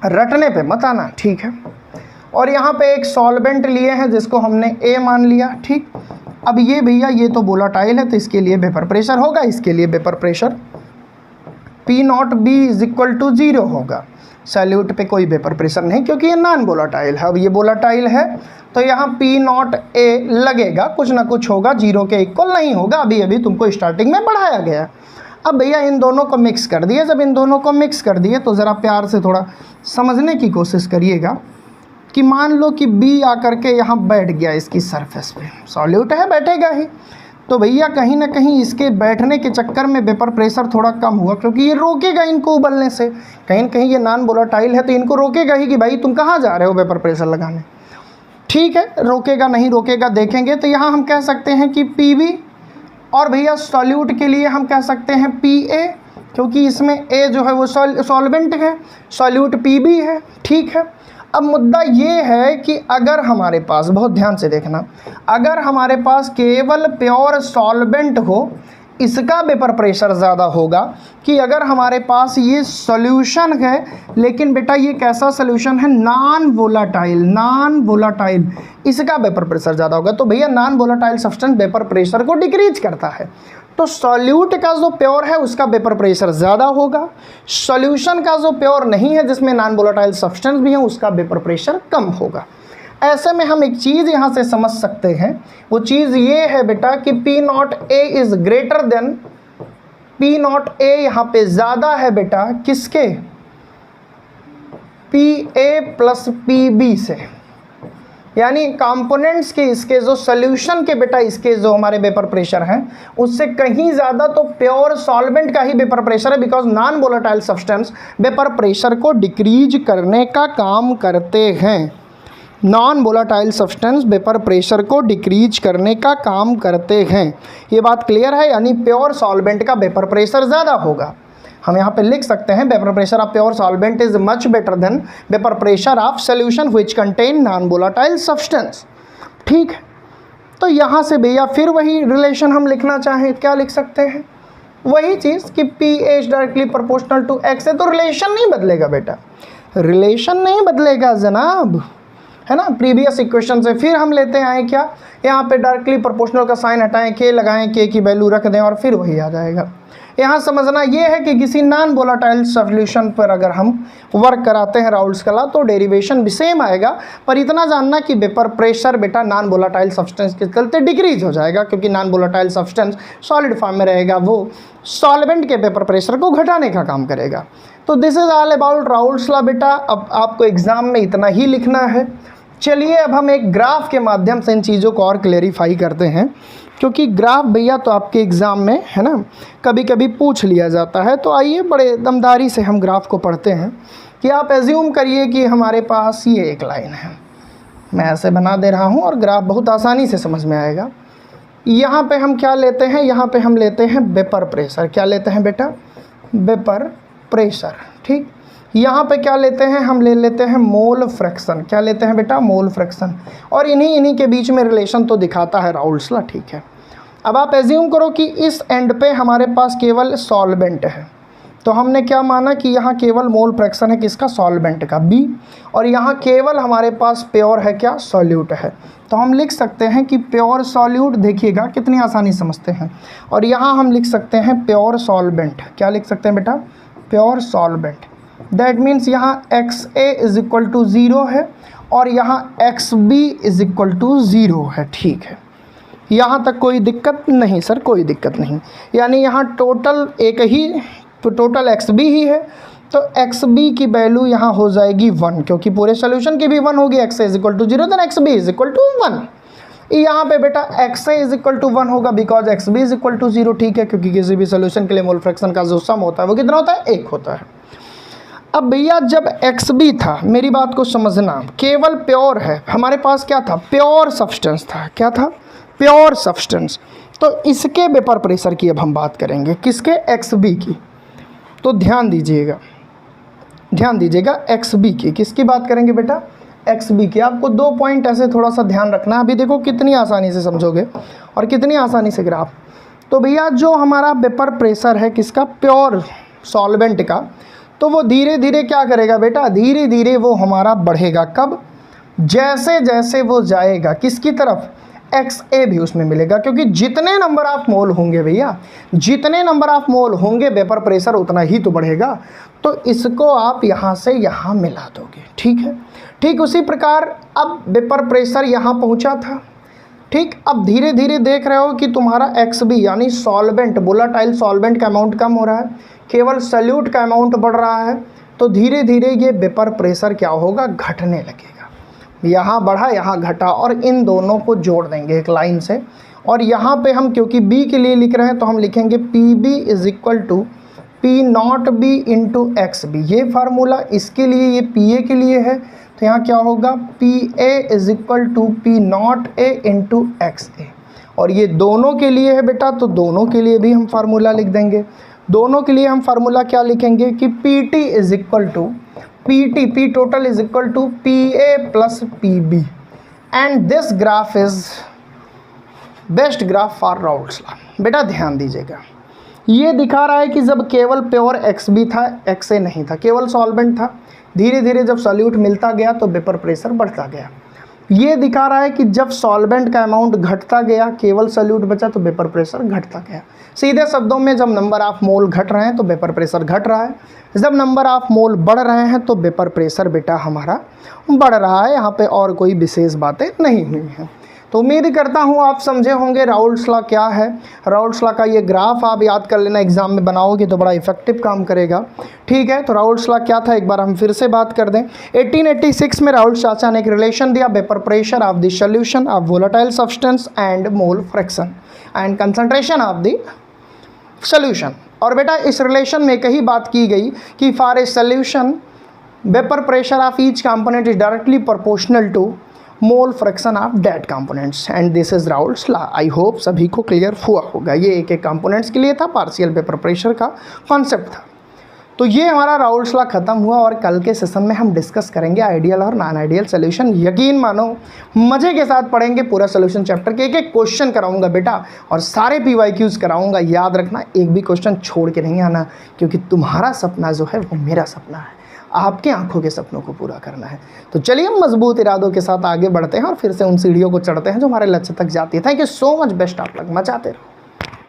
रटने पे मत आना, ठीक है। और यहाँ पे एक सॉल्वेंट लिए हैं जिसको हमने A मान लिया। ठीक, अब ये भैया ये तो वोलेटाइल है, तो इसके लिए वेपर प्रेशर होगा, इसके लिए vapour pressure P0B is equal to 0 होगा। सॉल्यूट पे कोई वेपर प्रेशर नहीं क्योंकि ये नॉन वोलेटाइल है। अब ये वोलेटाइल है तो यहाँ P0A लगेगा, कुछ ना कुछ होगा, 0 के इक्वल नहीं होगा। अभी तुमको स्टार्टिंग में पढ़ाया गया। अब भैया इन दोनों को मिक्स कर दिए। जब इन दोनों को मिक्स कर दिए तो ज़रा प्यार से थोड़ा समझने की कोशिश करिएगा कि मान लो कि B आकर के यहाँ बैठ गया इसकी सरफेस पे, सॉल्यूट है बैठेगा ही, तो भैया कहीं ना कहीं इसके बैठने के चक्कर में वेपर प्रेशर थोड़ा कम हुआ, क्योंकि ये रोकेगा इनको उबलने से। कहीं ना कहीं ये नॉन वोलेटाइल है तो इनको रोकेगा ही कि भाई तुम कहाँ जा रहे हो वेपर प्रेशर लगाने। ठीक है, रोकेगा नहीं रोकेगा देखेंगे। तो यहाँ हम कह सकते हैं कि PB, और भैया सॉल्यूट के लिए हम कह सकते हैं PA, क्योंकि इसमें A जो है वो सॉल्वेंट है, सॉल्यूट PB है। ठीक है, अब मुद्दा ये है कि अगर हमारे पास, बहुत ध्यान से देखना, अगर हमारे पास केवल प्योर सॉल्वेंट हो, इसका वेपर प्रेशर ज़्यादा होगा कि अगर हमारे पास ये सॉल्यूशन है, लेकिन बेटा ये कैसा सॉल्यूशन है, नॉन वोलाटाइल, इसका वेपर प्रेशर ज़्यादा होगा। तो भैया non volatile substance vapour pressure को डिक्रीज करता है। तो सॉल्यूट का जो प्योर है उसका वेपर प्रेशर ज़्यादा होगा, सॉल्यूशन का जो प्योर नहीं है जिसमें नॉन वोलाटाइल सब्सटेंस भी है उसका वेपर प्रेशर कम होगा। ऐसे में हम एक चीज़ यहाँ से समझ सकते हैं, वो चीज़ ये है बेटा कि P0A is greater than, P0A यहाँ पे ज़्यादा है बेटा किसके, PA प्लस PB से, यानी कंपोनेंट्स के इसके जो सोल्यूशन के बेटा इसके जो हमारे वेपर प्रेशर हैं उससे कहीं ज़्यादा तो प्योर सॉल्वेंट का ही वेपर प्रेशर है, because non volatile substance vapour pressure को डिक्रीज करने का काम करते हैं। Non volatile substance vapour pressure को डिक्रीज करने का काम करते हैं। ये बात क्लियर है, यानी प्योर सॉल्वेंट का वेपर प्रेशर ज़्यादा होगा। हम यहाँ पे लिख सकते हैं vapour pressure of pure solvent is much better than vapour pressure of solution which contain non volatile substance. ठीक है, तो यहाँ से भैया फिर वही रिलेशन हम लिखना चाहें, क्या लिख सकते हैं, वही चीज़ कि PH directly proportional to X है। तो रिलेशन नहीं बदलेगा बेटा, रिलेशन नहीं बदलेगा जनाब, है ना। प्रीवियस इक्वेशन से फिर हम लेते आए क्या, यहाँ पे डायरेक्टली प्रोपोर्शनल का साइन हटाएं, K लगाएं, K की वैल्यू रख दें और फिर वही आ जाएगा। यहाँ समझना ये है कि किसी नॉन वोलेटाइल सॉल्यूशन पर अगर हम वर्क कराते हैं राउल्स का लॉ तो डेरिवेशन भी सेम आएगा, पर इतना जानना कि वेपर प्रेशर बेटा नॉन वोलेटाइल सब्सटेंस के चलते डिक्रीज हो जाएगा, क्योंकि non volatile substance solid form में रहेगा, वो सॉल्वेंट के वेपर प्रेशर को घटाने का काम करेगा। तो this is all about Raoul's law बेटा। अब आपको एग्जाम में इतना ही लिखना है। चलिए अब हम एक ग्राफ के माध्यम से इन चीज़ों को और क्लेरिफाई करते हैं, क्योंकि ग्राफ भैया तो आपके एग्ज़ाम में, है ना, कभी कभी पूछ लिया जाता है। तो आइए बड़े दमदारी से हम ग्राफ को पढ़ते हैं कि आप एज्यूम करिए कि हमारे पास ये एक लाइन है, मैं ऐसे बना दे रहा हूँ और ग्राफ बहुत आसानी से समझ में आएगा। यहाँ पे हम क्या लेते हैं, यहाँ पे हम लेते हैं वेपर प्रेशर। क्या लेते हैं बेटा, वेपर प्रेशर। ठीक, यहाँ पे क्या लेते हैं, हम ले लेते हैं मोल फ्रैक्शन। क्या लेते हैं बेटा, मोल फ्रैक्शन। और इन्हीं के बीच में रिलेशन तो दिखाता है राउल्स लॉ। ठीक है, अब आप एज्यूम करो कि इस एंड पे हमारे पास केवल सॉल्वेंट है, तो हमने क्या माना कि यहाँ केवल मोल फ्रैक्शन है किसका, सॉल्वेंट का, B, और यहाँ केवल हमारे पास प्योर है क्या, सॉल्यूट है। तो हम लिख सकते हैं कि प्योर सॉल्यूट, देखिएगा कितनी आसानी समझते हैं। और यहाँ हम लिख सकते हैं प्योर सॉल्वेंट। क्या लिख सकते हैं बेटा, प्योर सॉल्वेंट। दैट मीन्स यहाँ XA इज इक्वल टू 0 है और यहाँ XB इज इक्वल टू 0 है। ठीक है, यहाँ तक कोई दिक्कत नहीं सर, कोई दिक्कत नहीं। यानी यहाँ टोटल एक ही, तो टोटल XB ही है, तो XB की वैल्यू यहाँ हो जाएगी 1, क्योंकि पूरे सोल्यूशन की भी 1 होगी। XA is equal to 0 then XB is equal to 1। यहाँ पे बेटा XA इज इक्वल टू 1 होगा because XB is equal to 0। ठीक है, क्योंकि किसी भी सोल्यूशन के लिए मोल फ्रैक्शन का जो सम होता है वो कितना होता है, 1 होता है। अब भैया जब XB था, मेरी बात को समझना, केवल प्योर है, हमारे पास क्या था, प्योर सब्सटेंस था। क्या था, प्योर सब्सटेंस। तो इसके वेपर प्रेशर की अब हम बात करेंगे, किसके, XB की। तो ध्यान दीजिएगा, ध्यान दीजिएगा, XB की, किसकी बात करेंगे बेटा, XB की। आपको 2 पॉइंट ऐसे थोड़ा सा ध्यान रखना है। अभी देखो कितनी आसानी से समझोगे और कितनी आसानी से ग्राफ। तो भैया जो हमारा वेपर प्रेशर है किसका, प्योर सॉल्वेंट का, तो वो धीरे धीरे क्या करेगा बेटा, धीरे धीरे वो हमारा बढ़ेगा। कब, जैसे जैसे वो जाएगा किसकी तरफ, XA भी उसमें मिलेगा, क्योंकि जितने नंबर ऑफ मोल होंगे भैया, जितने नंबर ऑफ मोल होंगे वेपर प्रेशर उतना ही तो बढ़ेगा। तो इसको आप यहाँ से यहाँ मिला दोगे। ठीक है, ठीक उसी प्रकार अब वेपर प्रेशर यहाँ पहुँचा था। ठीक, अब धीरे धीरे देख रहे हो कि तुम्हारा XB यानी सॉल्वेंट, वोलेटाइल सॉल्वेंट का अमाउंट कम हो रहा है, केवल सॉल्यूट का अमाउंट बढ़ रहा है। तो धीरे धीरे ये वेपर प्रेशर क्या होगा, घटने लगेगा। यहाँ बढ़ा, यहाँ घटा, और इन दोनों को जोड़ देंगे एक लाइन से। और यहाँ पे हम क्योंकि B के लिए लिख रहे हैं तो हम लिखेंगे PB is equal to P0B into XB। ये फार्मूला इसके लिए, ये PA के लिए है, तो यहाँ क्या होगा, P A is equal to P naught A into X A. और ये दोनों के लिए है बेटा, तो दोनों के लिए भी हम फार्मूला लिख देंगे। दोनों के लिए हम फार्मूला क्या लिखेंगे कि P T is equal to P total is equal to P A plus P B, and this graph is best graph for Raoult's law. बेटा ध्यान दीजिएगा, ये दिखा रहा है कि जब केवल प्योर एक्स बी था, एक्स ए नहीं था, केवल सॉल्वेंट था, धीरे धीरे जब सॉल्यूट मिलता गया तो वेपर प्रेशर बढ़ता गया। ये दिखा रहा है कि जब सॉल्वेंट का अमाउंट घटता गया, केवल सॉल्यूट बचा, तो वेपर प्रेशर घटता गया। सीधे शब्दों में जब नंबर ऑफ मोल घट रहे हैं तो वेपर प्रेशर घट रहा है, जब नंबर ऑफ मोल बढ़ रहे हैं तो वेपर प्रेशर बेटा हमारा बढ़ रहा है। यहाँ पे और कोई विशेष बातें नहीं हुई हैं। तो उम्मीद करता हूँ आप समझे होंगे राउल्ट्स लॉ क्या है। राउल्ट्स लॉ का ये ग्राफ आप याद कर लेना, एग्जाम में बनाओगे तो बड़ा इफेक्टिव काम करेगा। ठीक है, तो राउल्ट्स लॉ क्या था एक बार हम फिर से बात कर दें। 1886 में राउल्ट्स चाचा ने एक रिलेशन दिया, vapour pressure of the solution of volatile substance and mole fraction and concentration of the solution. और बेटा इस रिलेशन में कही बात की गई कि for a solution vapour pressure of each component is directly proportional to mole fraction of that components and this is Raoult's law. I hope सभी को क्लियर हुआ होगा। ये एक एक कंपोनेंट्स के लिए था, पार्शियल वेपर प्रेशर का कॉन्सेप्ट था। तो ये हमारा राउल्ट्स लॉ खत्म हुआ और कल के सेशन में हम डिस्कस करेंगे आइडियल और नॉन आइडियल सोल्यूशन। यकीन मानो मज़े के साथ पढ़ेंगे पूरा सोल्यूशन चैप्टर के, एक एक क्वेश्चन कराऊंगा बेटा और सारे PYQs कराऊंगा। याद रखना एक भी क्वेश्चन छोड़ के नहीं आना, क्योंकि तुम्हारा सपना जो है वो मेरा सपना है, आपके आंखों के सपनों को पूरा करना है। तो चलिए हम मजबूत इरादों के साथ आगे बढ़ते हैं और फिर से उन सीढ़ियों को चढ़ते हैं जो हमारे लक्ष्य तक जाती है। Thank you so much, best of luck, मचाते रहो।